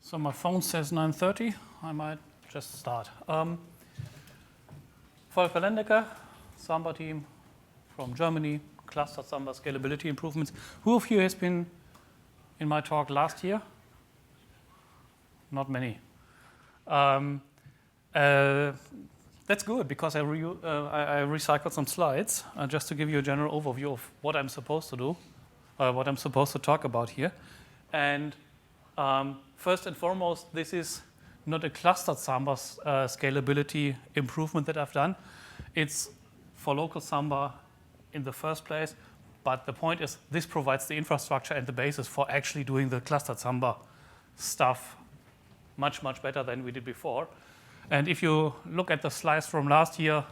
So my phone says 9:30. I might just start. Volker Lendecke, Samba team from Germany, clustered Samba scalability improvements. Who of you has been in my talk last year? Not many. That's good because I recycled some slides just to give you a general overview of what I'm supposed to do, what I'm supposed to talk about here. And first and foremost, this is not a clustered Samba scalability improvement that I've done. It's for local Samba in the first place, but the point is this provides the infrastructure and the basis for actually doing the clustered Samba stuff much, much better than we did before. And if you look at the slides from last year,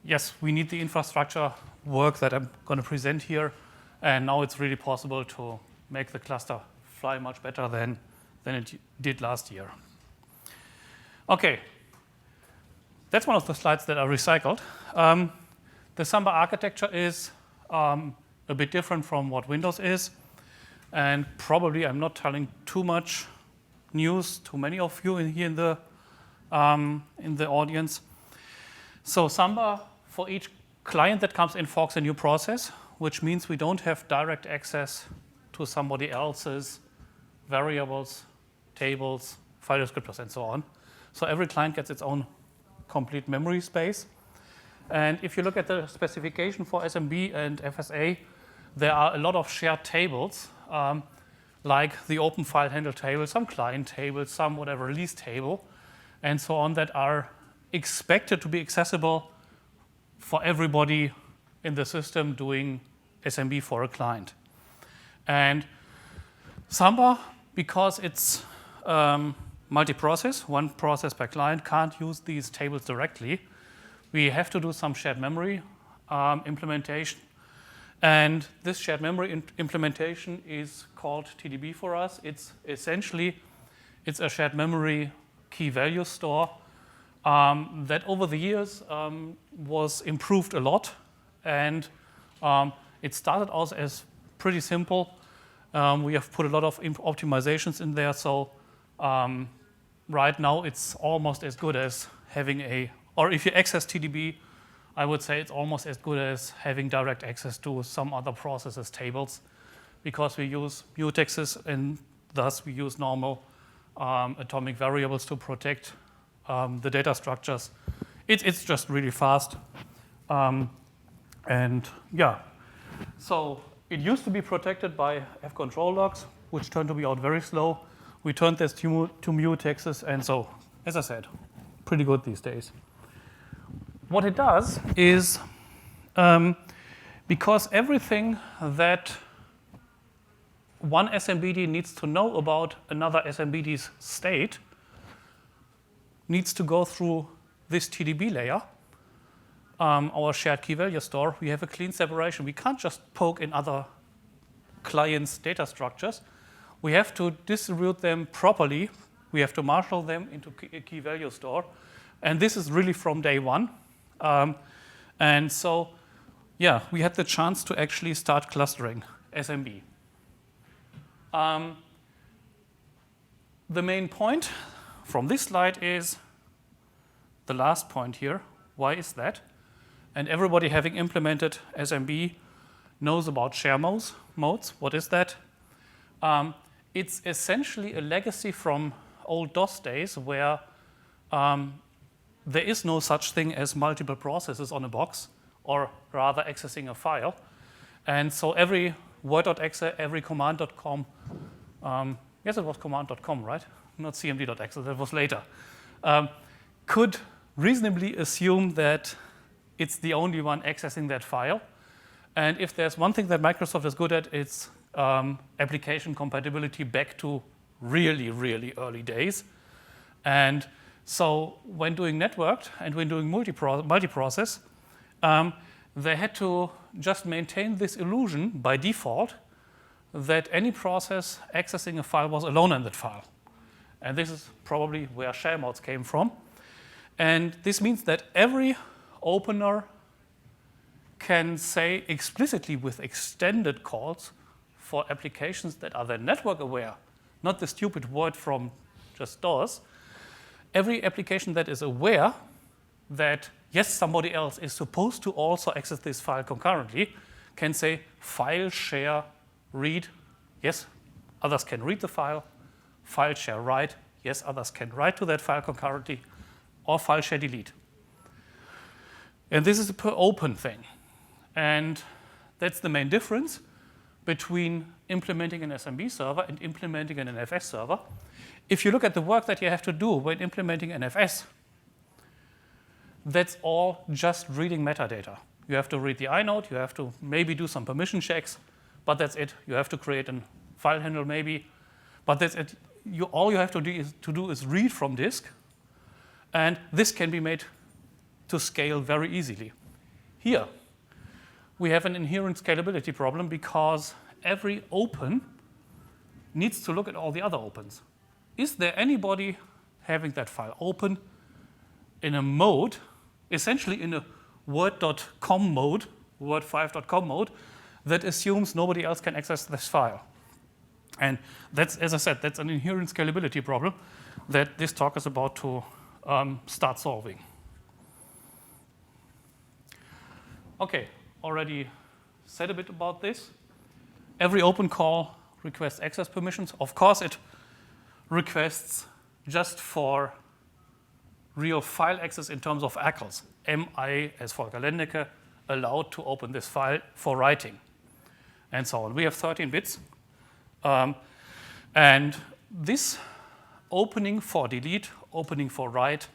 yes, we need the infrastructure work that I'm going to present here, and now it's really possible to make the cluster fly much better than it did last year. Okay, that's one of the slides that I recycled. The Samba architecture is a bit different from what Windows is, and probably I'm not telling too much news to many of you here in the audience. So Samba, for each client that comes in, forks a new process, which means we don't have direct access to somebody else's variables, tables, file descriptors, and so on. So every client gets its own complete memory space. And if you look at the specification for SMB and FSA, there are a lot of shared tables, like the open file handle table, some client tables, some whatever release table, and so on, that are expected to be accessible for everybody in the system doing SMB for a client. And Samba, because it's multi-process, one process per client, can't use these tables directly. We have to do some shared memory implementation. And this shared memory implementation is called TDB for us. It's essentially a shared memory key value store that over the years was improved a lot. And it started out as pretty simple. We have put a lot of optimizations in there. So right now it's almost as good as having or if you access TDB, I would say it's almost as good as having direct access to some other processes' tables, because we use mutexes and thus we use normal atomic variables to protect the data structures. It's just really fast. And yeah, so it used to be protected by F-control logs, which turned to be out very slow. We turned this to mutexes, and so, as I said, pretty good these days. What it does is, because everything that one SMBD needs to know about another SMBD's state needs to go through this TDB layer, our shared key value store. We have a clean separation. We can't just poke in other clients' data structures. We have to distribute them properly. We have to marshal them into a key value store. And this is really from day one. And so, yeah, we had the chance to actually start clustering SMB. The main point from this slide is the last point here. Why is that? And everybody having implemented SMB knows about share modes. What is that? It's essentially a legacy from old DOS days where there is no such thing as multiple processes on a box, or rather accessing a file. And so every word.exe, every command.com, yes, it was command.com, right? Not cmd.exe, that was later, could reasonably assume that it's the only one accessing that file. And if there's one thing that Microsoft is good at, it's application compatibility back to really, really early days. And so when doing networked and when doing multiprocess, they had to just maintain this illusion by default that any process accessing a file was alone in that file. And this is probably where share modes came from. And this means that every opener can say explicitly with extended calls for applications that are then network aware, not the stupid word from just DOS. Every application that is aware that, yes, somebody else is supposed to also access this file concurrently can say file share read, yes, others can read the file share write, yes, others can write to that file concurrently, or file share delete. And this is a per open thing. And that's the main difference between implementing an SMB server and implementing an NFS server. If you look at the work that you have to do when implementing NFS, that's all just reading metadata. You have to read the inode, you have to maybe do some permission checks, but that's it. You have to create a file handle maybe, but that's it. All you have to do is read from disk, and this can be made to scale very easily. Here, we have an inherent scalability problem because every open needs to look at all the other opens. Is there anybody having that file open in a mode, essentially in a word.com mode, word5.com mode, that assumes nobody else can access this file? And that's, as I said, that's an inherent scalability problem that this talk is about to start solving. Okay, already said a bit about this. Every open call requests access permissions. Of course, it requests just for real file access in terms of ACLs. Am I, as Volker Lendecke, allowed to open this file for writing? And so on. We have 13 bits. And this opening for delete, opening for write,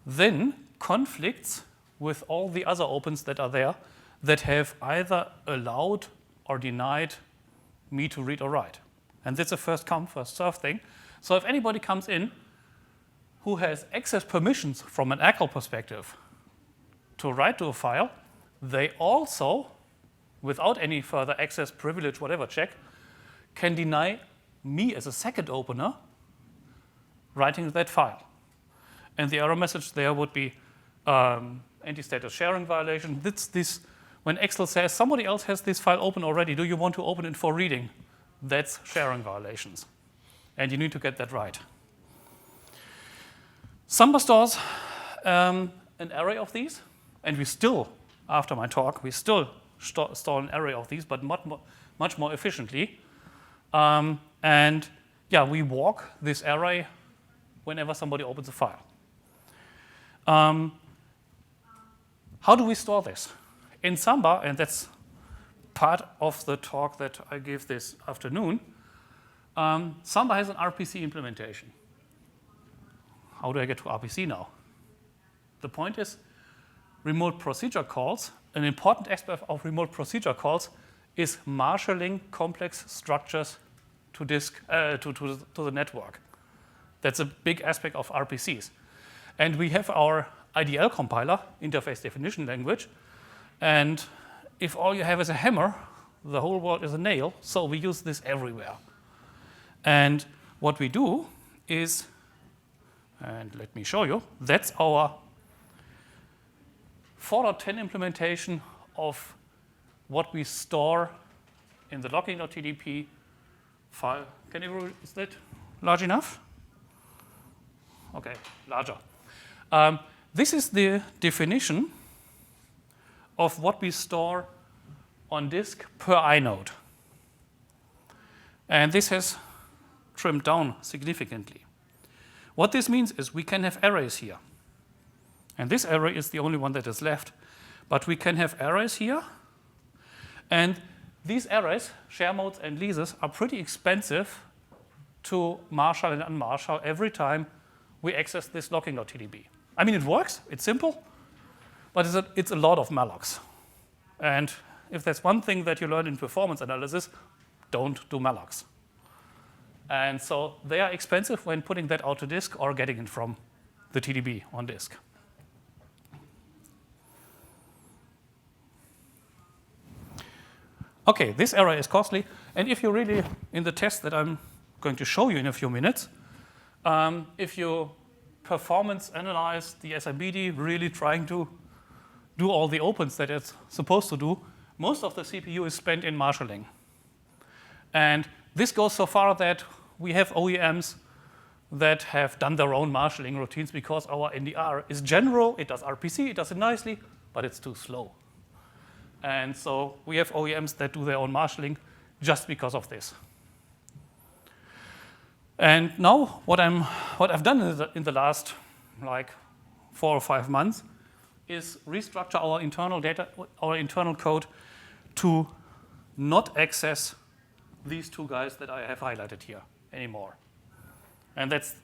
then conflicts with all the other opens that are there that have either allowed or denied me to read or write. And that's a first come, first serve thing. So if anybody comes in who has access permissions from an ACL perspective to write to a file, they also, without any further access, privilege, whatever check, can deny me as a second opener writing that file. And the error message there would be anti-status sharing violation. This, when Excel says somebody else has this file open already, do you want to open it for reading? That's sharing violations. And you need to get that right. Samba stores an array of these, and we still, after my talk, we still store an array of these, but much more efficiently. And yeah, we walk this array whenever somebody opens a file. How do we store this? In Samba, and that's part of the talk that I gave this afternoon, Samba has an RPC implementation. How do I get to RPC now? The point is, remote procedure calls, an important aspect of remote procedure calls is marshalling complex structures to disk to the network. That's a big aspect of RPCs. And we have our IDL compiler, interface definition language, and if all you have is a hammer, the whole world is a nail, so we use this everywhere. And what we do is, and let me show you, that's our 4.10 implementation of what we store in the logging.tdp file. Is that large enough? Okay, larger. This is the definition of what we store on disk per inode. And this has trimmed down significantly. What this means is we can have arrays here. And this array is the only one that is left. But we can have arrays here. And these arrays, share modes and leases, are pretty expensive to marshal and unmarshal every time we access this logging.tdp. I mean, it works, it's simple, but it's a lot of mallocs. And if there's one thing that you learn in performance analysis, don't do mallocs. And so they are expensive when putting that out to disk or getting it from the TDB on disk. Okay, this array is costly. And if you really, in the test that I'm going to show you in a few minutes, if you performance analyze the SMBD, really trying to do all the opens that it's supposed to do, most of the CPU is spent in marshalling. And this goes so far that we have OEMs that have done their own marshalling routines because our NDR is general, it does RPC, it does it nicely, but it's too slow. And so we have OEMs that do their own marshalling just because of this. And now what I've done in the last like 4 or 5 months is restructure our internal data, our internal code to not access these two guys that I have highlighted here anymore. And that's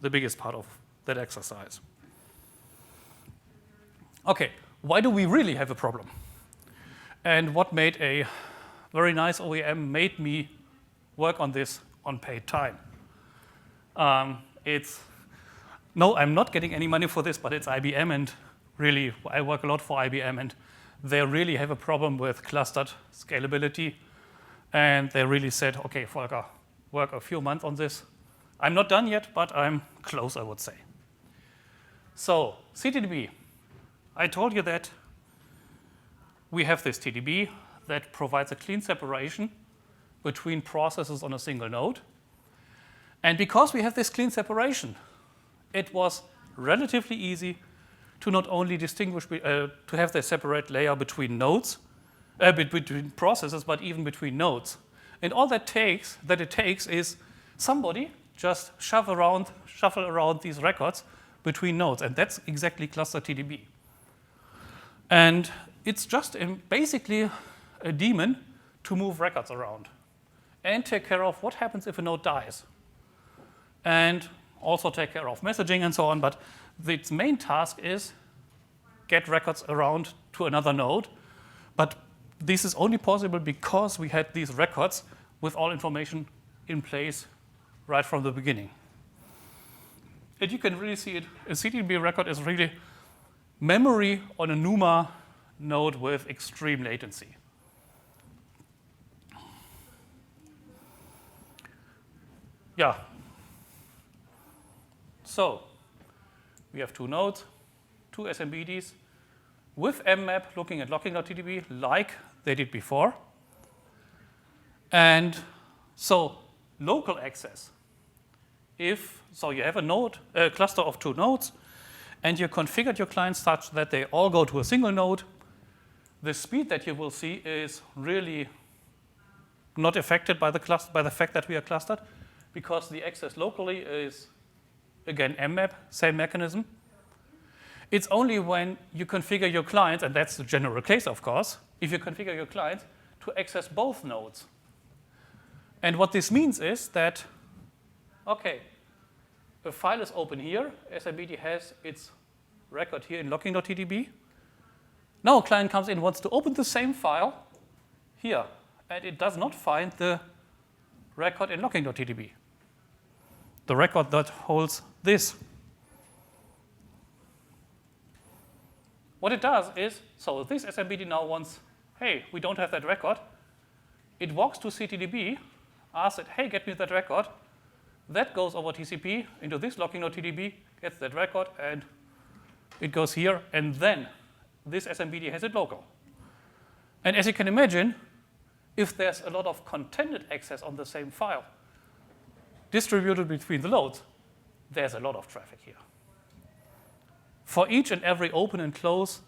the biggest part of that exercise. Okay, why do we really have a problem? And what made a very nice OEM made me work on this on paid time. No, I'm not getting any money for this, but it's IBM, and really, I work a lot for IBM, and they really have a problem with clustered scalability. And they really said, okay, Volker, work a few months on this. I'm not done yet, but I'm close, I would say. So, CTDB. I told you that we have this TDB that provides a clean separation between processes on a single node. And because we have this clean separation, it was relatively easy to not only distinguish, to have the separate layer between nodes, between processes, but even between nodes. And all that it takes is somebody just shuffle around these records between nodes, and that's exactly cluster TDB. And it's just basically a daemon to move records around and take care of what happens if a node dies, and also take care of messaging and so on. But its main task is get records around to another node. But this is only possible because we had these records with all information in place right from the beginning. And you can really see it. A CTDB record is really memory on a NUMA node with extreme latency. Yeah. So we have 2 nodes, 2 SMBDs with mmap looking at locking.tdb like they did before. And so local access, so you have a cluster of 2 nodes, and you configured your clients such that they all go to a single node, the speed that you will see is really not affected by the fact that we are clustered, because the access locally is, again, mmap, same mechanism. It's only when you configure your clients, and that's the general case, of course, if you configure your clients to access both nodes. And what this means is that, okay, a file is open here, SMBD has its record here in locking.tdb. Now a client comes in, wants to open the same file here, and it does not find the record in locking.tdb, the record that holds this. What it does is, so this SMBD now wants, hey, we don't have that record. It walks to CTDB, asks it, hey, get me that record. That goes over TCP into this locking.tdb, gets that record, and it goes here, and then this SMBD has it local. And as you can imagine, if there's a lot of contended access on the same file distributed between the loads, there's a lot of traffic here. For each and every open and close,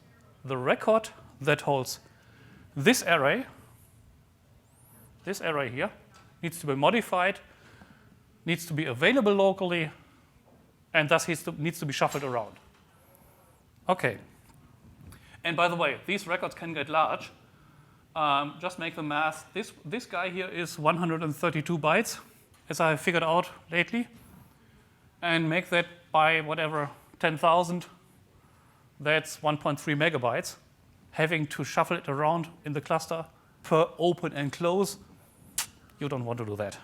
the record that holds this array here, needs to be modified, needs to be available locally, and thus needs to be shuffled around. Okay. And by the way, these records can get large. Just make the math. This guy here is 132 bytes, as I figured out lately. And make that by whatever, 10,000. That's 1.3 megabytes. Having to shuffle it around in the cluster per open and close, you don't want to do that.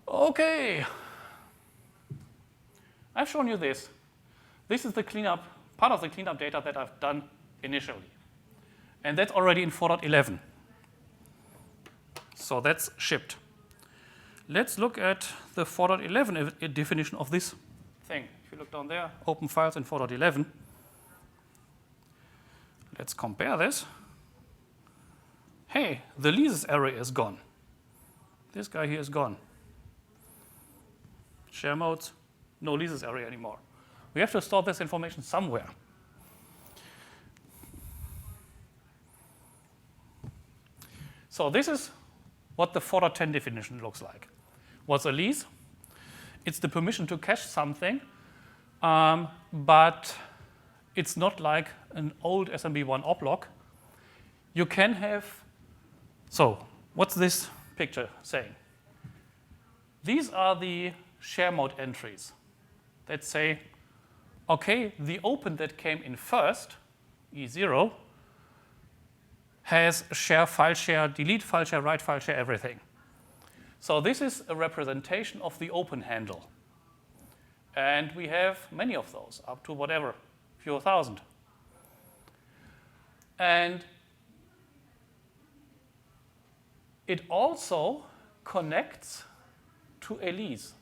Okay. I've shown you this. This is the cleanup, part of the cleanup data that I've done initially. And that's already in 4.11. So that's shipped. Let's look at the 4.11 definition of this thing. If you look down there, open files in 4.11. Let's compare this. hey, the leases array is gone. This guy here is gone. Share modes, no leases array anymore. We have to store this information somewhere. So this is what the 4.10 definition looks like. What's a lease? It's the permission to cache something, but it's not like an old SMB1 oplog. You can have, so what's this picture saying? These are the share mode entries that say, okay, the open that came in first, E0, has share, file share, delete file share, write file share, everything. So this is a representation of the open handle. And we have many of those, up to whatever, few thousand. And it also connects to a lease.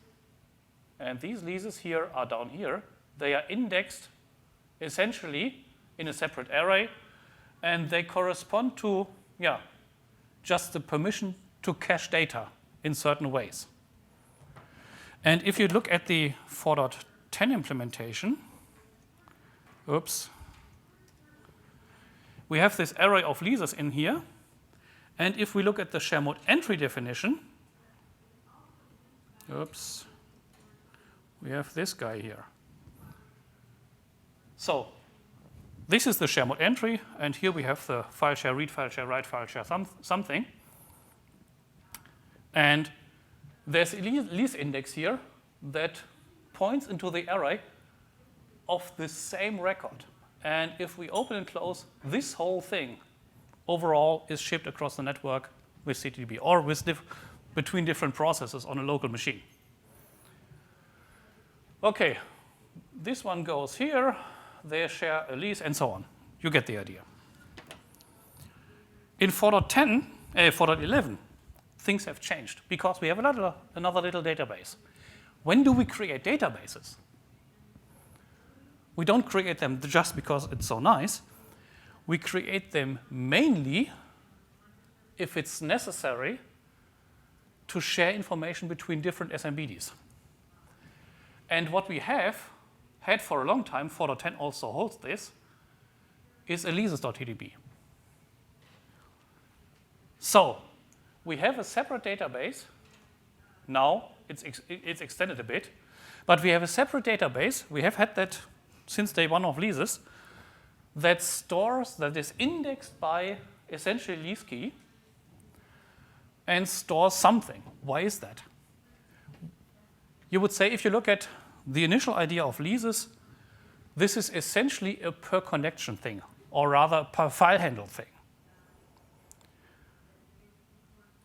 And these leases here are down here. They are indexed essentially in a separate array, and they correspond to, just the permission to cache data in certain ways. And if you look at the 4.10 implementation, we have this array of leases in here. And if we look at the share mode entry definition, we have this guy here. So this is the share mode entry, and here we have the file share, read file share, write file share, something. And there's a lease index here that points into the array of the same record. And if we open and close, this whole thing overall is shipped across the network with CTDB or with between different processes on a local machine. Okay, this one goes here. They share a lease, and so on. You get the idea. In 4.11, things have changed because we have another little database. When do we create databases? We don't create them just because it's so nice. We create them mainly if it's necessary to share information between different SMBDs. And what we have had for a long time, 4.10 also holds this, is a leases.tdb. So we have a separate database. Now it's extended a bit, but we have a separate database. We have had that since day one of leases that is indexed by essentially lease key and stores something. Why is that? You would say if you look at the initial idea of leases, this is essentially a per connection thing, or rather a per file handle thing.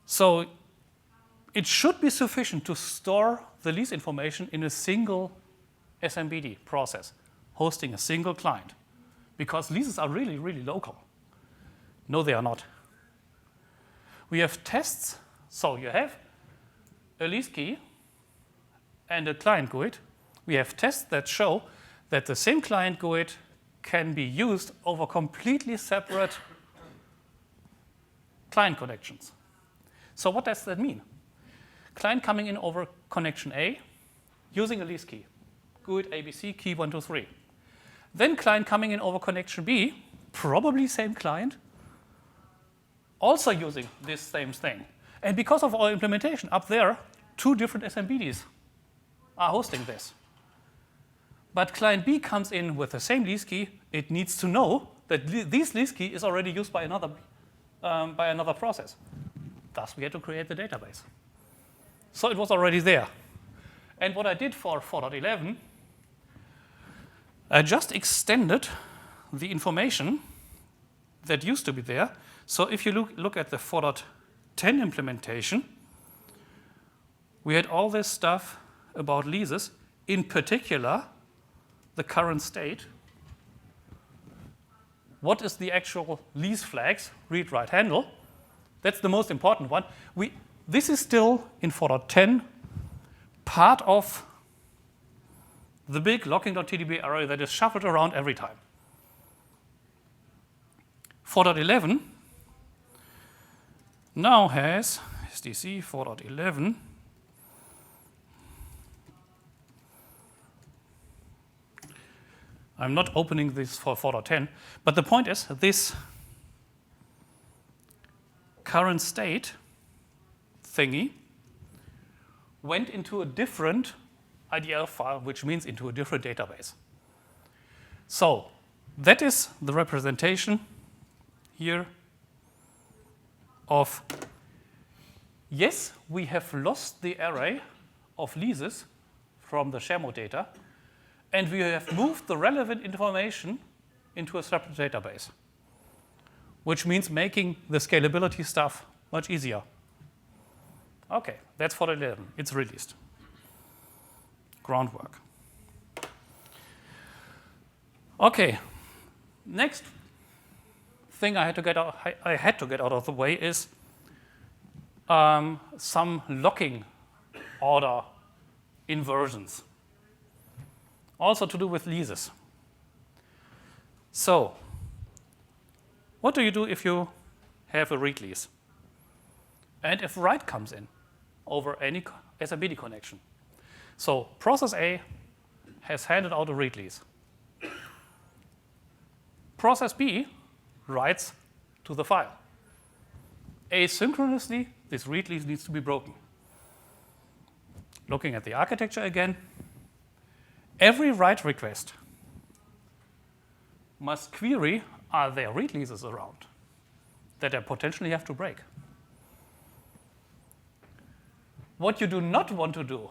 So it should be sufficient to store the lease information in a single SMBD process, hosting a single client, because leases are really, really local. No, they are not. We have tests. So you have a lease key and a client GUID. We have tests that show that the same client GUID can be used over completely separate client connections. So what does that mean? Client coming in over connection A, using a lease key, GUID ABC, key 1, 2, 3. Then client coming in over connection B, probably same client, also using this same thing. And because of our implementation up there, 2 different SMBDs are hosting this. But client B comes in with the same lease key. It needs to know that this lease key is already used by another process. Thus, we had to create the database. So it was already there. And what I did for 4.11, I just extended the information that used to be there. So if you look at the 4.10 implementation, we had all this stuff about leases, in particular, the current state. What is the actual lease flags, read, write, handle? That's the most important one. This is still, in 4.10, part of the big locking.tdb array that is shuffled around every time. 4.11 now has SDC 4.11. I'm not opening this for 4.10, but the point is this current state thingy went into a different IDL file, which means into a different database. So that is the representation here of, yes, we have lost the array of leases from the ShareMode data, and we have moved the relevant information into a separate database, which means making the scalability stuff much easier. Okay, that's 4.11. It's released. Groundwork. Okay, next thing I had to get out of the way is some locking order inversions. Also to do with leases. So, what do you do if you have a read lease? And if write comes in over any SMBD connection? So, process A has handed out a read lease. Process B writes to the file. Asynchronously, this read lease needs to be broken. Looking at the architecture again, every write request must query, are there read leases around that I potentially have to break? What you do not want to do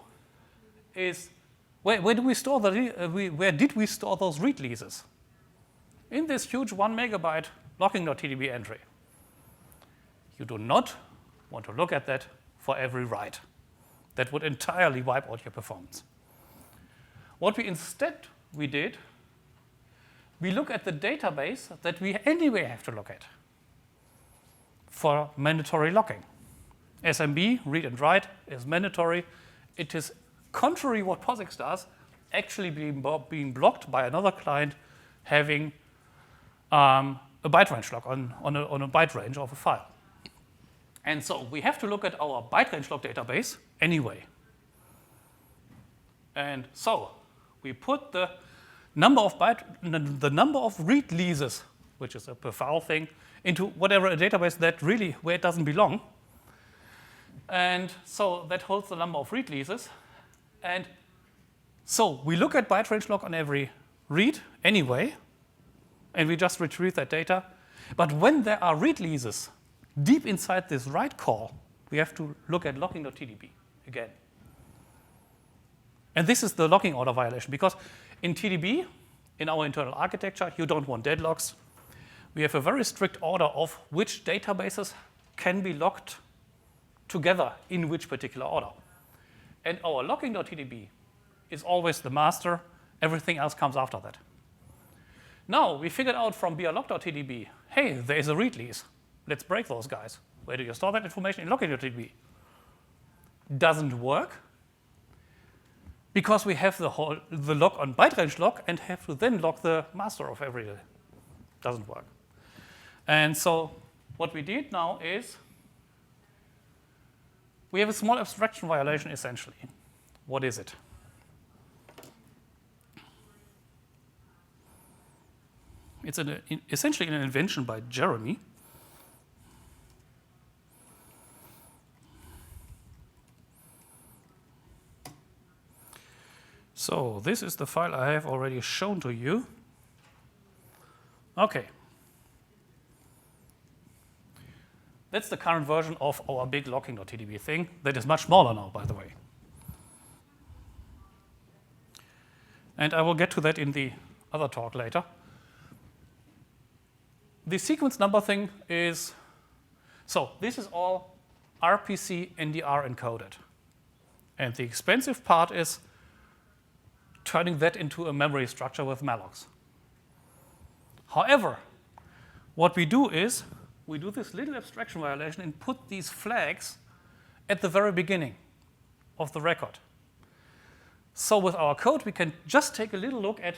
is, where did we store those read leases? In this huge 1 megabyte locking.tdb entry. You do not want to look at that for every write. That would entirely wipe out your performance. What we did, we look at the database that we anyway have to look at for mandatory locking. SMB, read and write, is mandatory. It is contrary what POSIX does, actually being blocked by another client having a byte range lock on a byte range of a file. And so we have to look at our byte range lock database anyway. And so we put the number of read leases, which is a per file thing, into whatever a database that really where it doesn't belong. And so that holds the number of read leases. And so we look at byte range lock on every read anyway, and we just retrieve that data. But when there are read leases deep inside this write call, we have to look at locking.tdb again. And this is the locking order violation, because in TDB, in our internal architecture, you don't want deadlocks. We have a very strict order of which databases can be locked together in which particular order. And our locking.tdb is always the master. Everything else comes after that. Now, we figured out from brlock.tdb, hey, there is a read lease. Let's break those guys. Where do you store that information? In locking.tdb. Doesn't work, because we have the lock on byte range lock and have to then lock the master of every. Doesn't work. And so what we did now is we have a small abstraction violation essentially. What is it? It's essentially an invention by Jeremy. So this is the file I have already shown to you. Okay. That's the current version of our big locking.tdb thing. That is much smaller now, by the way. And I will get to that in the other talk later. The sequence number thing is, so this is all RPC NDR encoded. And the expensive part is turning that into a memory structure with mallocs. However, what we do is we do this little abstraction violation and put these flags at the very beginning of the record. So with our code, we can just take a little look at,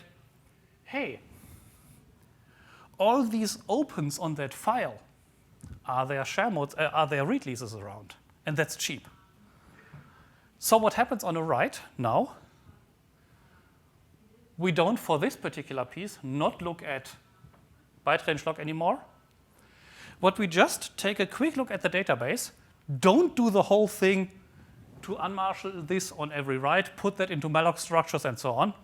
hey, all these opens on that file are there share modes, are there read leases around? And that's cheap. So what happens on the right now, we don't, for this particular piece, not look at byte range log anymore. What we just take a quick look at the database, don't do the whole thing to unmarshal this on every write, put that into malloc structures and so on,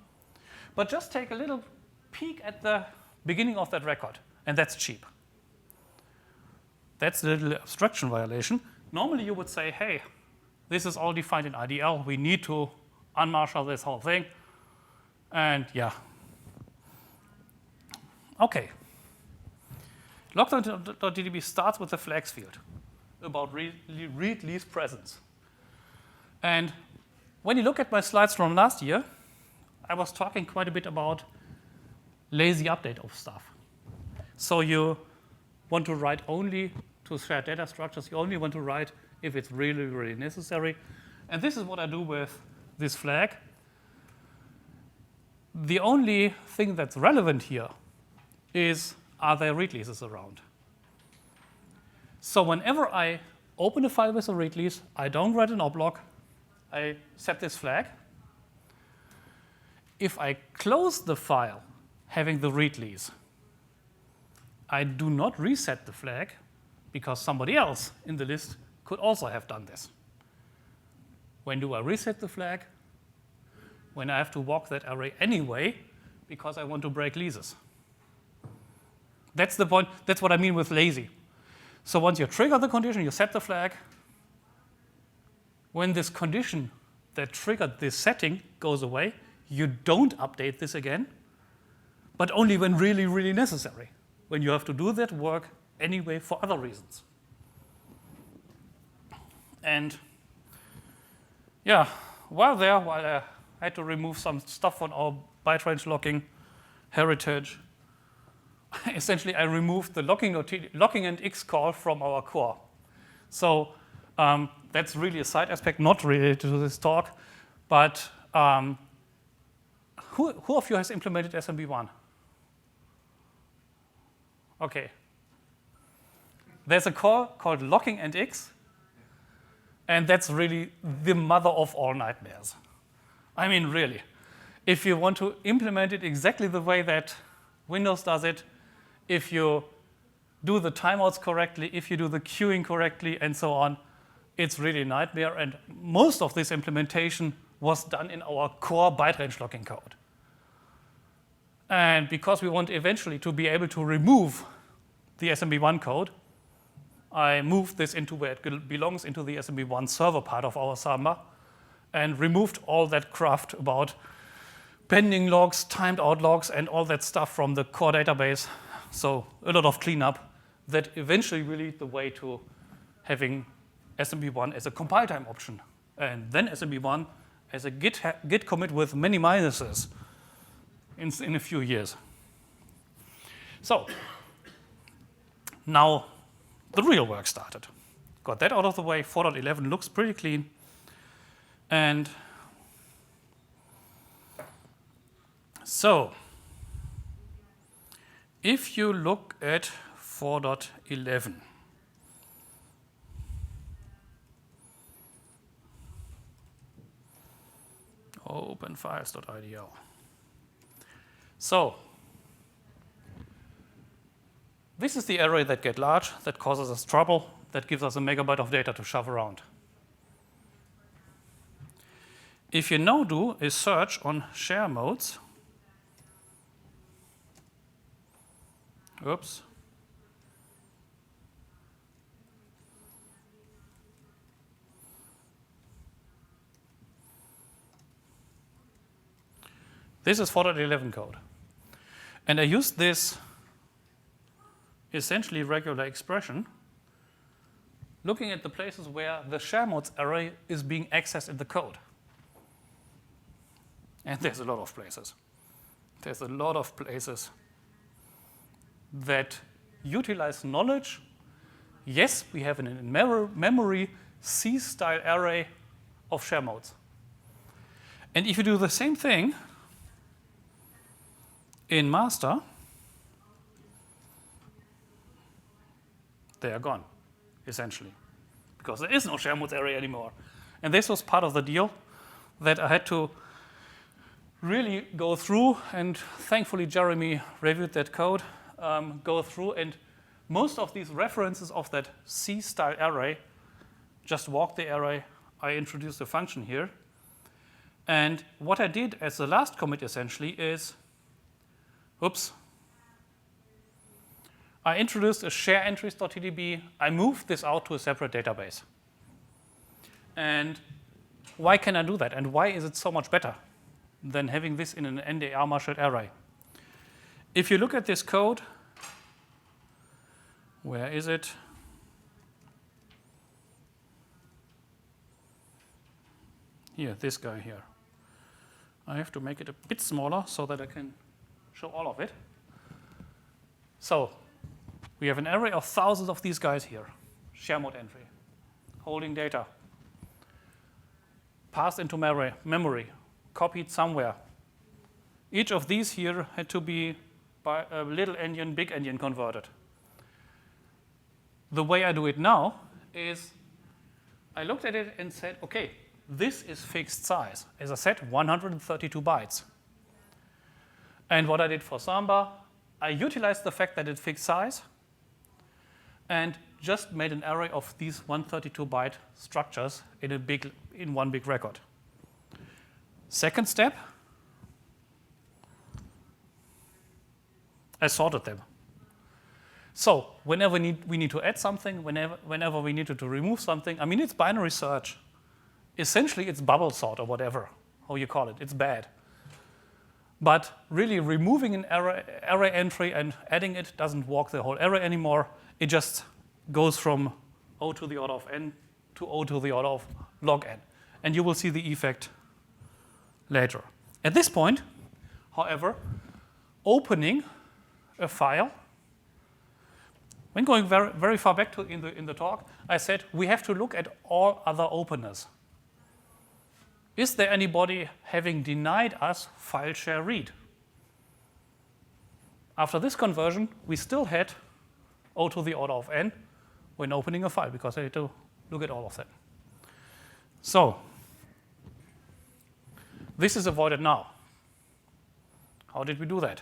but just take a little peek at the beginning of that record, and that's cheap. That's a little abstraction violation. Normally you would say, hey, this is all defined in IDL, we need to unmarshal this whole thing, and yeah. Okay. Log.ddb starts with the flags field about read lease presence. And when you look at my slides from last year, I was talking quite a bit about lazy update of stuff. So you want to write only to shared data structures. You only want to write if it's really, really necessary. And this is what I do with this flag. The only thing that's relevant here is, are there read leases around? So whenever I open a file with a read lease, I don't write an oblog, I set this flag. If I close the file having the read lease, I do not reset the flag because somebody else in the list could also have done this. When do I reset the flag? When I have to walk that array anyway because I want to break leases. That's the point. That's what I mean with lazy. So once you trigger the condition, you set the flag. When this condition that triggered this setting goes away, you don't update this again, but only when really, really necessary, when you have to do that work anyway for other reasons. And yeah, while I had to remove some stuff on our byte range locking heritage, essentially I removed the locking and X call from our core. So that's really a side aspect, not related to this talk, but who of you has implemented SMB1? Okay. There's a core called locking and X, and that's really the mother of all nightmares. I mean, really. If you want to implement it exactly the way that Windows does it, if you do the timeouts correctly, if you do the queuing correctly, and so on, it's really a nightmare. And most of this implementation was done in our core byte range locking code. And because we want eventually to be able to remove the SMB1 code, I moved this into where it belongs, into the SMB1 server part of our Samba, and removed all that craft about pending logs, timed out logs, and all that stuff from the core database. So a lot of cleanup that eventually will lead the way to having SMB1 as a compile time option, and then SMB1 as a git commit with many minuses in a few years. So now the real work started. Got that out of the way. 4.11 looks pretty clean. And so if you look at 4.11, open files.idl. So this is the array that gets large, that causes us trouble, that gives us a megabyte of data to shove around. If you now do a search on share modes, oops, this is 4.11 code. And I used this essentially regular expression looking at the places where the share modes array is being accessed in the code. And there's a lot of places. There's a lot of places that utilize knowledge. Yes, we have an in-memory C-style array of share modes. And if you do the same thing in master, They are gone, essentially, because there is no share modes array anymore. And this was part of the deal that I had to really go through, and thankfully Jeremy reviewed that code, go through, and most of these references of that C-style array just walk the array. I introduced a function here. And what I did as the last commit essentially is, I introduced a share entries.tdb. I moved this out to a separate database. And why can I do that? And why is it so much better than having this in an NDR marshaled array? If you look at this code, where is it? Here, this guy here. I have to make it a bit smaller so that I can show all of it. So we have an array of thousands of these guys here. Share mode entry, holding data, passed into memory, copied somewhere. Each of these here had to be by a little endian, big endian converted. The way I do it now is I looked at it and said, okay, this is fixed size. As I said, 132 bytes. And what I did for Samba, I utilized the fact that it's fixed size and just made an array of these 132-byte structures in one big record. Second step, I sorted them. So whenever we need to add something, whenever we needed to remove something, I mean, it's binary search. Essentially, it's bubble sort or whatever, how you call it. It's bad. But really, removing an array entry and adding it doesn't walk the whole array anymore. It just goes from O to the order of n to O to the order of log n. And you will see the effect later. At this point, however, opening a file, when going very, very far back in the talk, I said we have to look at all other openers. Is there anybody having denied us file share read? After this conversion, we still had O to the order of n when opening a file, because I had to look at all of them. So this is avoided now. How did we do that?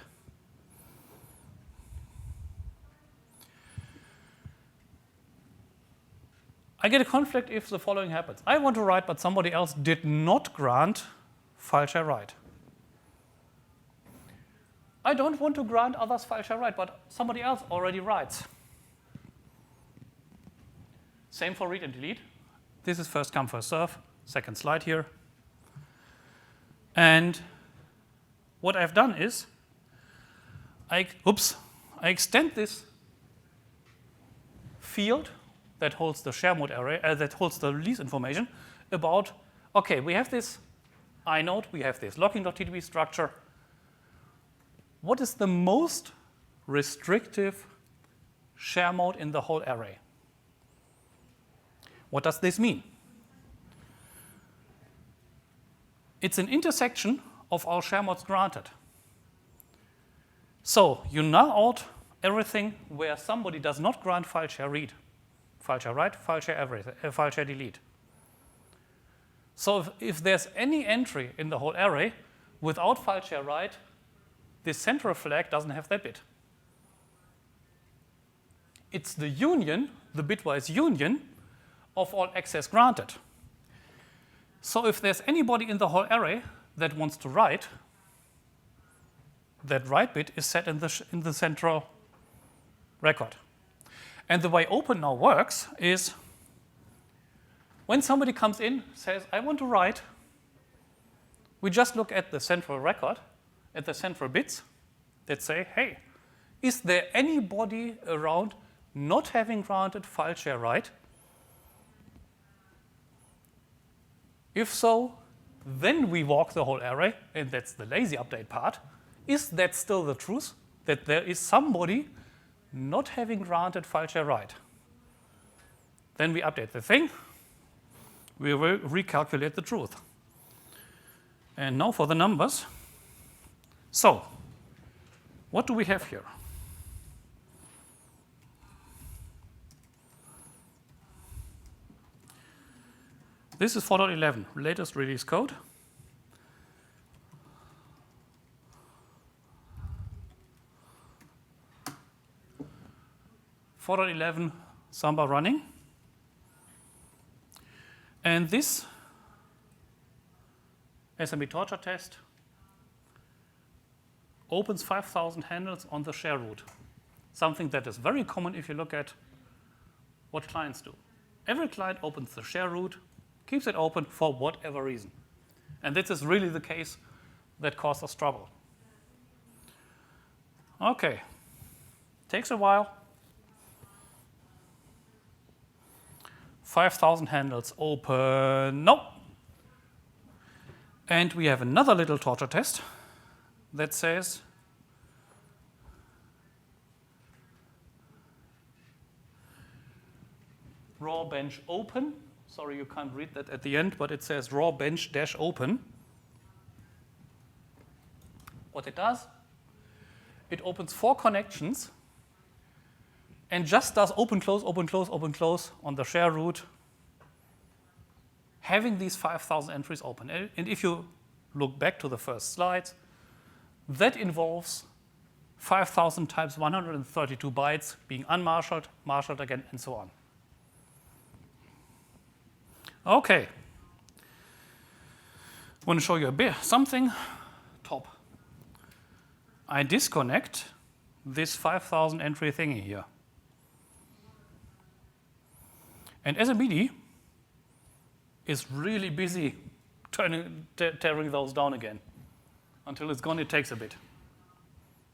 I get a conflict if the following happens. I want to write, but somebody else did not grant file share write. I don't want to grant others file share write, but somebody else already writes. Same for read and delete. This is first come, first serve. Second slide here. And what I've done is I extend this field that holds the share mode array, that holds the release information about, okay, we have this inode, we have this locking.tdb structure. What is the most restrictive share mode in the whole array? What does this mean? It's an intersection of all share modes granted. So you null out everything where somebody does not grant file share read, file share write, file share everything, file share delete. So if there's any entry in the whole array without file share write, this central flag doesn't have that bit. It's the union, the bitwise union of all access granted. So if there's anybody in the whole array that wants to write, that write bit is set in the central record. And the way open now works is when somebody comes in, says, I want to write, we just look at the central record, at the central bits that say, hey, is there anybody around not having granted file share write? If so, then we walk the whole array, and that's the lazy update part. Is that still the truth, that there is somebody not having granted file share write? Then we update the thing. We will recalculate the truth. And now for the numbers. So, what do we have here? This is 4.11, latest release code. Samba running. And this SMB torture test opens 5,000 handles on the share root, something that is very common if you look at what clients do. Every client opens the share root, keeps it open for whatever reason. And this is really the case that caused us trouble. Okay, takes a while. 5,000 handles open, no. And we have another little torture test that says raw bench open. Sorry, you can't read that at the end, but it says raw bench dash open. What it does, it opens 4 connections and just does open, close, open, close, open, close on the share root, having these 5,000 entries open. And if you look back to the first slides, that involves 5,000 times 132 bytes being unmarshaled, marshaled again, and so on. Okay. I want to show you a bit something. Top. I disconnect this 5,000 entry thingy here. And SMBD is really busy tearing those down again. Until it's gone, it takes a bit.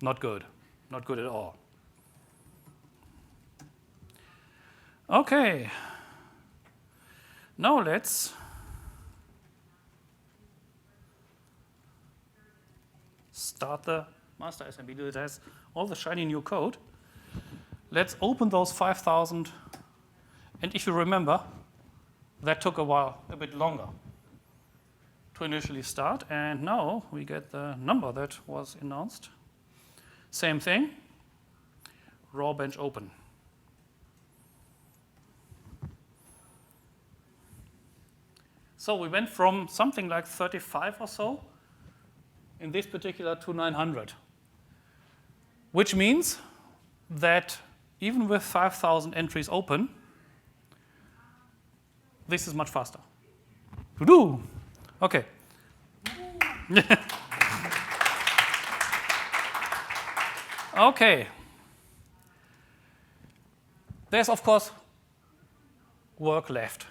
Not good. Not good at all. Okay. Now let's start the master SMBD that has all the shiny new code. Let's open those 5,000. And if you remember, that took a while, a bit longer to initially start. And now we get the number that was announced. Same thing, raw bench open. So we went from something like 35 or so in this particular to 900, which means that even with 5,000 entries open, this is much faster. To-do. Okay. Okay. There's, of course, work left.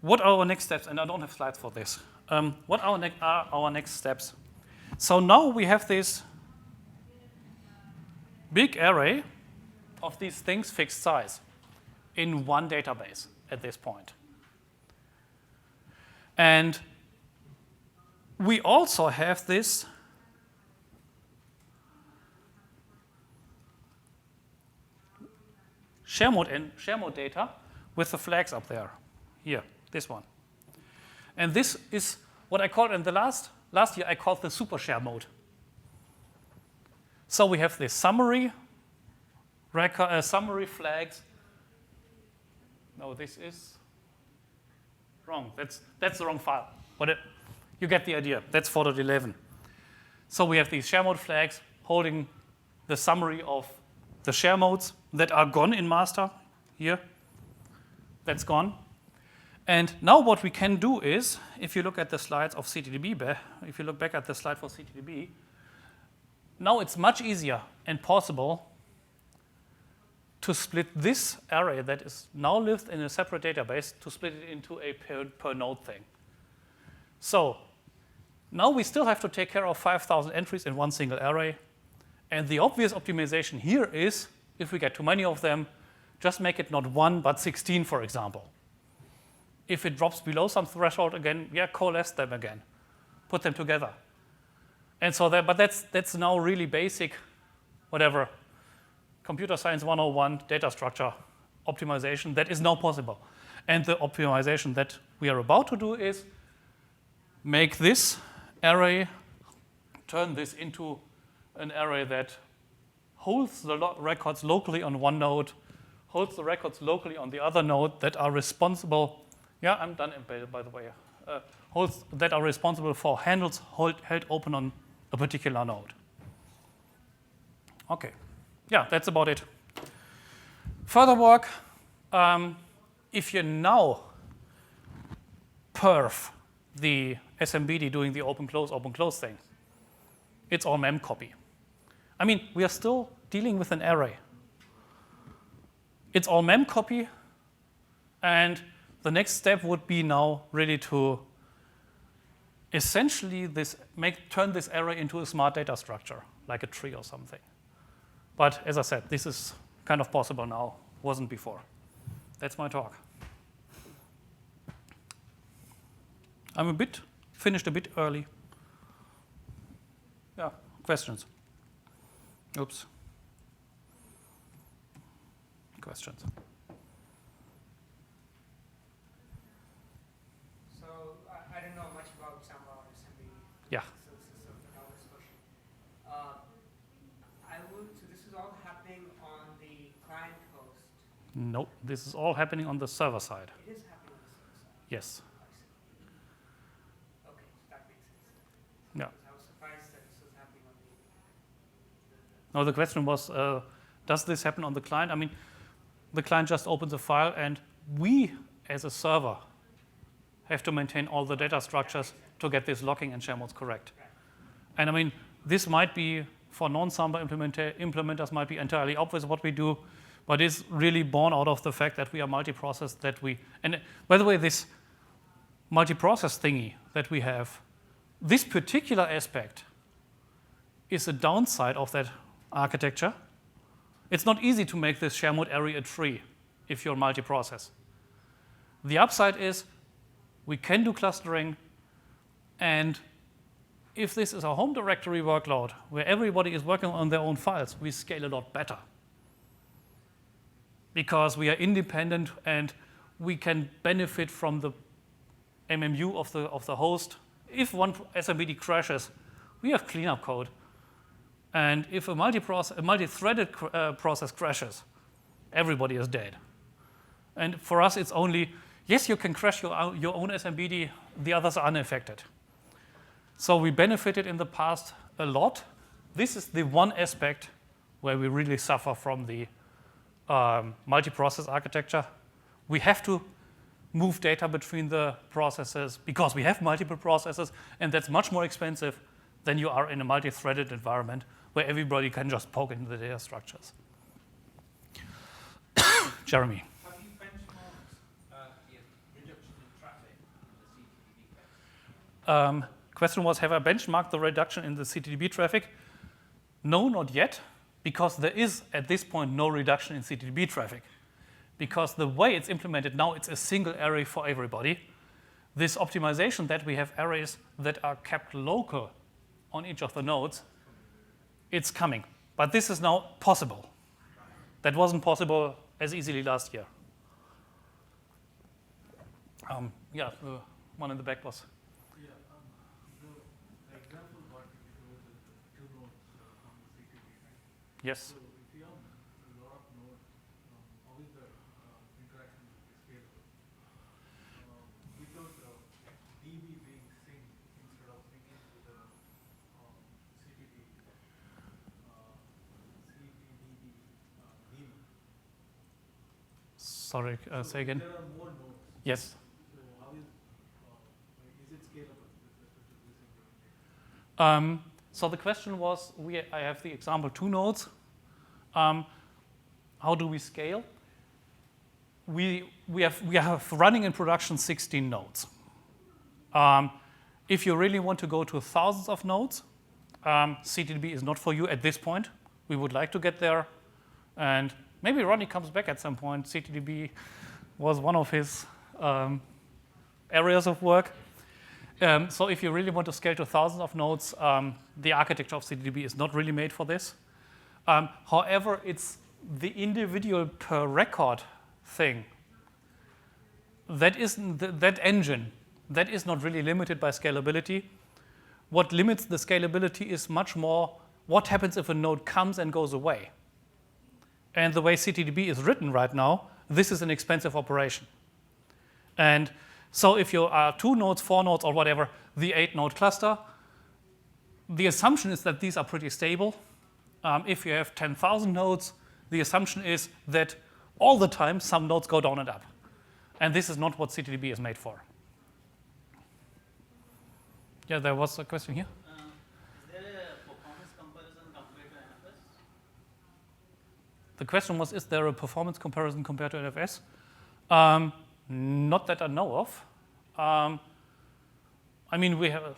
What are our next steps? And I don't have slides for this. What are our next steps? So now we have this big array of these things fixed size in one database at this point. And we also have this share mode data with the flags up there. Here, this one. And this is what I called in the last year, I called the super share mode. So we have this summary flags. No, this is wrong. That's the wrong file. You get the idea. That's 4.11. So we have these share mode flags holding the summary of the share modes that are gone in master here. That's gone. And now what we can do is, if you look at the slides of CTDB, if you look back at the slide for CTDB, now it's much easier and possible to split this array that is now lived in a separate database to split it into a per node thing. So now we still have to take care of 5,000 entries in one single array. And the obvious optimization here is, if we get too many of them, just make it not 1 but 16, for example. If it drops below some threshold again, coalesce them again, put them together. And so but that's now really basic, whatever, computer science 101 data structure optimization that is now possible. And the optimization that we are about to do is make this array, turn this into an array that holds the records locally on one node holds the records locally on the other node that are responsible. Yeah, I'm done embedded, by the way. Holds that are responsible for handles held open on a particular node. Okay, yeah, that's about it. Further work, if you now perf the SMBD doing the open close thing, it's all mem copy. I mean, we are still dealing with an array. It's all mem copy, and the next step would be now really to essentially turn this array into a smart data structure, like a tree or something. But as I said, this is kind of possible now, wasn't before. That's my talk. I'm finished a bit early. Yeah, questions? Oops. Questions? So I don't know much about Samba or SMB. Yeah. So this is an obvious question. So this is all happening on the client host. No, this is all happening on the server side. It is happening on the server side. Yes. Okay, that makes sense. Yeah. I was surprised that this was happening on No, the question was, does this happen on the client? I mean, the client just opens a file, and we, as a server, have to maintain all the data structures to get this locking and share modes correct. Right. And I mean, this might be, for non-Samba implementers, might be entirely obvious what we do, but it's really born out of the fact that we are multiprocess, and by the way, this multiprocess thingy that we have, this particular aspect is a downside of that architecture. It's not easy to make this share mode array a tree if you're multiprocess. The upside is we can do clustering, and if this is a home directory workload where everybody is working on their own files, we scale a lot better because we are independent and we can benefit from the MMU of the host. If one SMBD crashes, we have cleanup code. And if a multi-threaded process crashes, everybody is dead. And for us, it's only, yes, you can crash your own SMBD, the others are unaffected. So we benefited in the past a lot. This is the one aspect where we really suffer from the multiprocess architecture. We have to move data between the processes because we have multiple processes, and that's much more expensive than you are in a multi-threaded environment where everybody can just poke into the data structures. Jeremy. Have you benchmarked the reduction in traffic in the CTDB case? Question was, have I benchmarked the reduction in the CTDB traffic? No, not yet, because there is, at this point, no reduction in CTDB traffic. Because the way it's implemented now, it's a single array for everybody. This optimization that we have arrays that are kept local on each of the nodes, it's coming. But this is now possible. That wasn't possible as easily last year. Yeah, the one in the back was. Yeah, the example what you showed is the 2 nodes on the CTD, right? Yes. So if you have a lot of nodes, how is the interaction scalable? Without DB being synced instead of syncing to the CTD, daemon. Sorry, say again. There are more nodes. Yes. So how is it scalable with respect to this implementation? So the question was, I have the example 2 nodes. How do we scale? We have running in production 16 nodes. If you really want to go to thousands of nodes, CTDB is not for you at this point. We would like to get there, and maybe Ronnie comes back at some point. CTDB was one of his areas of work. So if you really want to scale to thousands of nodes, the architecture of CTDB is not really made for this. However, it's the individual per record thing. That engine, that is not really limited by scalability. What limits the scalability is much more what happens if a node comes and goes away. And the way CTDB is written right now, this is an expensive operation. And so if you are 2 nodes, 4 nodes, or whatever, the 8-node cluster, the assumption is that these are pretty stable. If you have 10,000 nodes, the assumption is that all the time some nodes go down and up. And this is not what CTDB is made for. Yeah, there was a question here. Is there a performance comparison compared to NFS? The question was, is there a performance comparison compared to NFS? Not that I know of. I mean, we have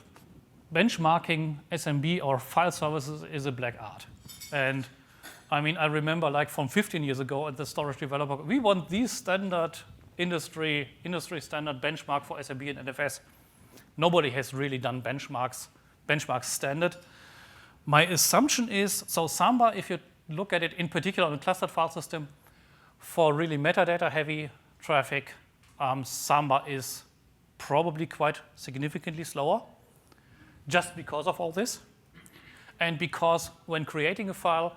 benchmarking SMB or file services is a black art. And I mean, I remember like from 15 years ago at the storage developer, we want these standard industry standard benchmark for SMB and NFS. Nobody has really done benchmarks standard. My assumption is, so Samba, if you look at it in particular on a clustered file system, for really metadata heavy traffic, Samba is probably quite significantly slower just because of all this. And because when creating a file,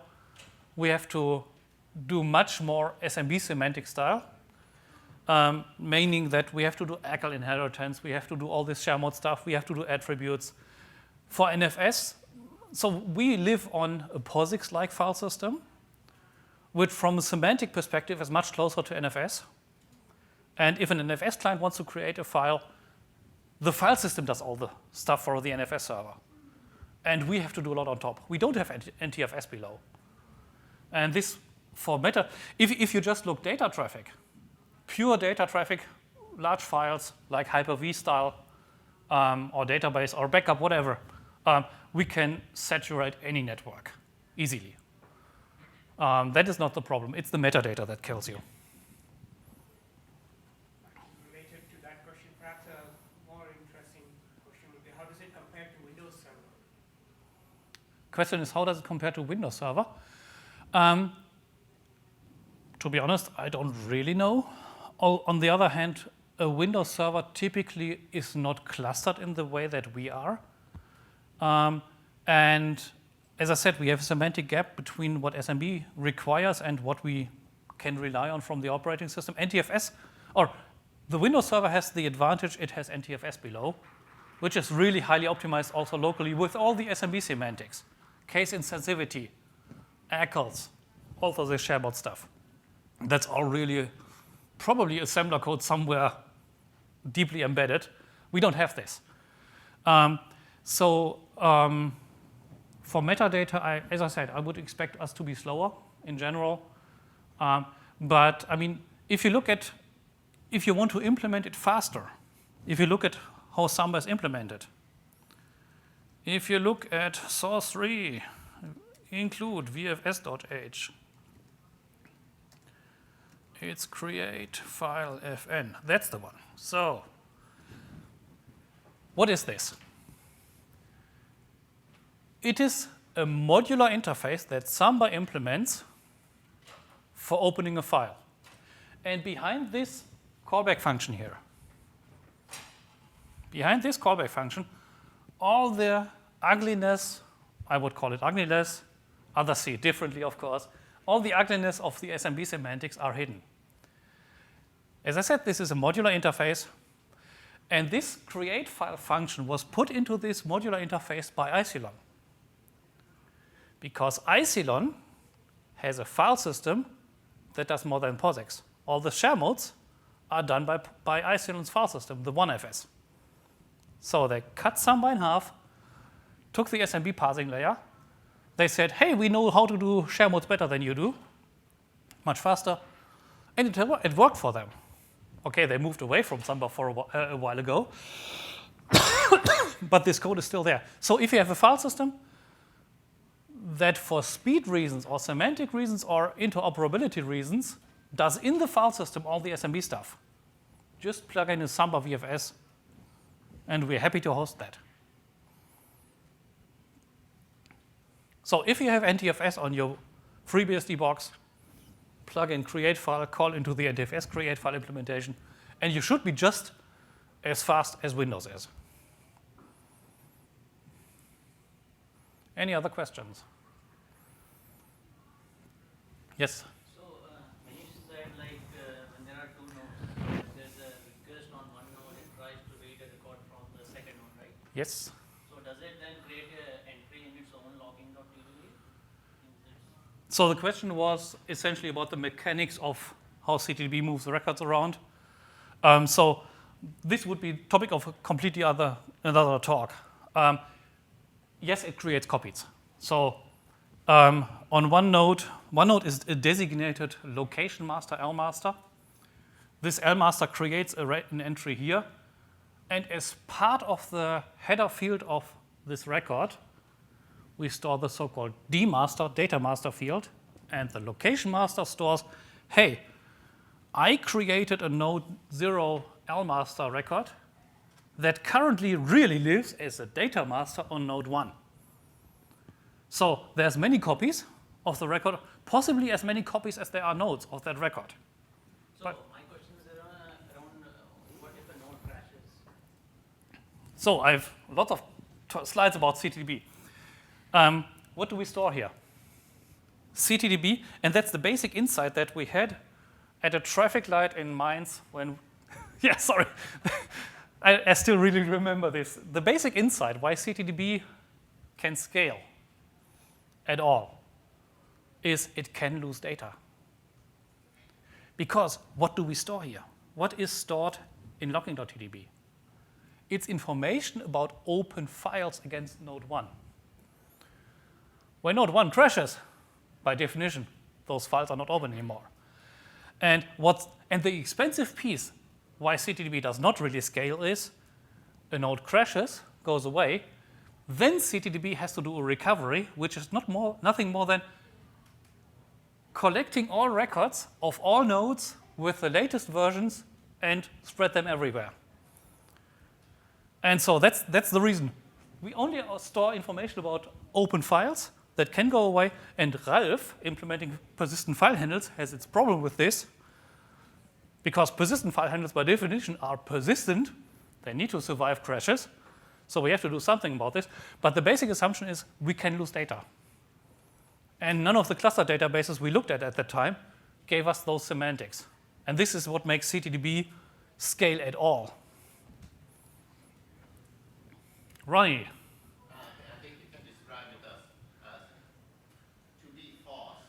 we have to do much more SMB semantic style, meaning that we have to do ACL inheritance, we have to do all this share mode stuff, we have to do attributes. For NFS, so we live on a POSIX-like file system, which from a semantic perspective is much closer to NFS. And if an NFS client wants to create a file, the file system does all the stuff for the NFS server. And we have to do a lot on top. We don't have NTFS below. And this, for meta, if you just look data traffic, pure data traffic, large files like Hyper-V style or database or backup, whatever, we can saturate any network easily. That is not the problem. It's the metadata that kills you. Related to that question, perhaps a more interesting question would be, how does it compare to Windows Server? Question is, how does it compare to Windows Server? To be honest, I don't really know. On the other hand, a Windows Server typically is not clustered in the way that we are. And as I said, we have a semantic gap between what SMB requires and what we can rely on from the operating system. NTFS, or the Windows Server has the advantage it has NTFS below, which is really highly optimized also locally with all the SMB semantics, case insensitivity, ACLs, all of the sharebot stuff. That's all really probably assembler code somewhere deeply embedded. We don't have this. For metadata, as I said, I would expect us to be slower in general. But I mean, if you want to implement it faster, if you look at how Samba is implemented, if you look at source 3, include vfs.h, it's create file fn. That's the one. So, what is this? It is a modular interface that Samba implements for opening a file. And behind this callback function here, all the ugliness, I would call it ugliness, others see it differently, of course, all the ugliness of the SMB semantics are hidden. As I said, this is a modular interface, and this create file function was put into this modular interface by Icylon. Because Icylon has a file system that does more than POSIX. All the share modes are done by Icylon's file system, the 1FS. So they cut Samba in half, took the SMB parsing layer. They said, hey, we know how to do share modes better than you do, much faster. And it worked for them. Okay, they moved away from Samba for a while ago, but this code is still there. So if you have a file system that for speed reasons or semantic reasons or interoperability reasons does in the file system all the SMB stuff, just plug in a Samba VFS, and we're happy to host that. So if you have NTFS on your FreeBSD box, plug in create file, call into the NTFS create file implementation, and you should be just as fast as Windows is. Any other questions? Yes? Yes. So does it then create an entry in its own logging.tdb? So the question was essentially about the mechanics of how CTDB moves the records around. So this would be topic of a completely another talk. Yes, it creates copies. So on one node is a designated location master, L master. This L master creates an entry here. And as part of the header field of this record, we store the so-called D master, data master field. And the location master stores, hey, I created a node 0 L master record that currently really lives as a data master on node 1. So there's many copies of the record, possibly as many copies as there are nodes of that record. So But- my question is around what if a node crashes? So I have lots of slides about CTDB. What do we store here? CTDB, and that's the basic insight that we had at a traffic light in Mainz when, yeah, sorry. I still really remember this. The basic insight why CTDB can scale at all is it can lose data. Because what do we store here? What is stored in logging.tdb? It's information about open files against node 1. When node 1 crashes, by definition, those files are not open anymore. And the expensive piece why CTDB does not really scale is a node crashes, goes away, then CTDB has to do a recovery, which is nothing more than collecting all records of all nodes with the latest versions and spread them everywhere. And so that's the reason. We only store information about open files that can go away, and Ralph, implementing persistent file handles, has its problem with this, because persistent file handles by definition are persistent. They need to survive crashes. So we have to do something about this. But the basic assumption is we can lose data. And none of the cluster databases we looked at that time gave us those semantics. And this is what makes CTDB scale at all. Ronnie. I think you can describe it as to be fast,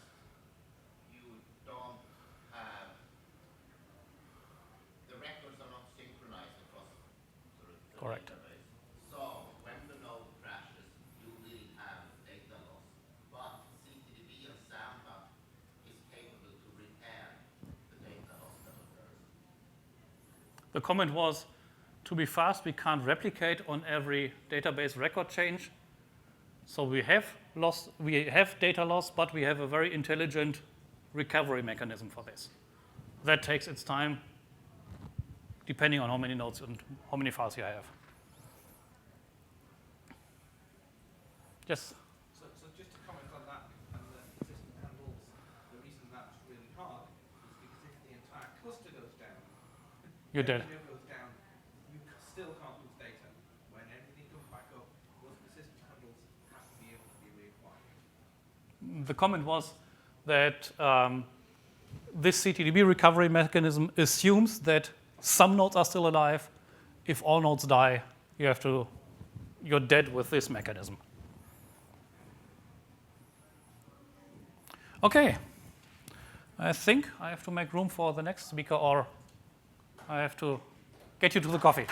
you don't have, the records are not synchronized across the Correct. database. So when the node crashes, you will have data loss. But CTDB and Samba is capable to repair the data loss that occurs. The comment was, to be fast, we can't replicate on every database record change. So we have data loss, but we have a very intelligent recovery mechanism for this. That takes its time, depending on how many nodes and how many files you have. Yes? So just to comment on that and the persistent handles, the reason that's really hard is because if the entire cluster goes down, You're dead. everything goes down, you still can't lose data. When everything comes back up, those persistent handles have to be able to be reacquired. The comment was that this CTDB recovery mechanism assumes that some nodes are still alive. If all nodes die, you're dead with this mechanism. Okay. I think I have to make room for the next speaker, or I have to get you to the coffee.